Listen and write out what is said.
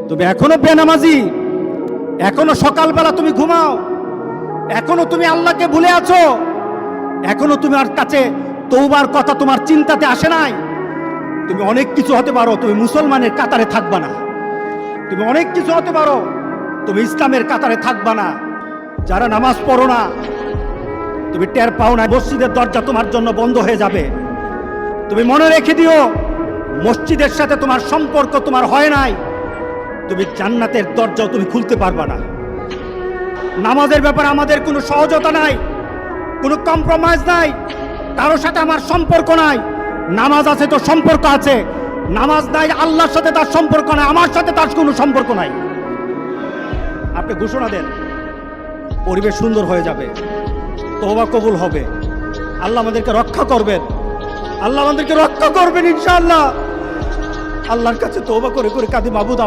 তুমি এখনো বেনামাজি, এখনো সকালবেলা তুমি ঘুমাও, এখনো তুমি আল্লাহকে ভুলে আছো, এখনো তোমার কাছে তওবার কথা তোমার চিন্তাতে আসে নাই। তুমি অনেক কিছু হতে পারো, তুমি মুসলমানের কাতারে থাকবা না। তুমি অনেক কিছু হতে পারো, তুমি ইসলামের কাতারে থাকবা না। যারা নামাজ পড়ো না, তুমি টের পাও না, মসজিদের দরজা তোমার জন্য বন্ধ হয়ে যাবে। তুমি মনে রেখে দিও, মসজিদের সাথে তোমার সম্পর্ক তোমার হয় নাই, তুমি জান্নাতের দরজাও তুমি খুলতে পারবা না। নামাজের ব্যাপারে আমাদের কোনো সহজতা নাই, কোনো কম্প্রোমাইজ নাই, কারোর সাথে আমার সম্পর্ক নাই। নামাজ আছে তো সম্পর্ক আছে, নামাজ নাই আল্লাহর সাথে তার সম্পর্ক নাই, আমার সাথে তার কোনো সম্পর্ক নাই। আপনি ঘোষণা দেন, পরিবেশ সুন্দর হয়ে যাবে, তওবা কবুল হবে, আল্লাহ আমাদেরকে রক্ষা করবেন, আল্লাহ আমাদেরকে রক্ষা করবেন ইনশাআল্লাহ। আল্লাহর কাছে তওবা করে করে কাঁদি, মাবুদ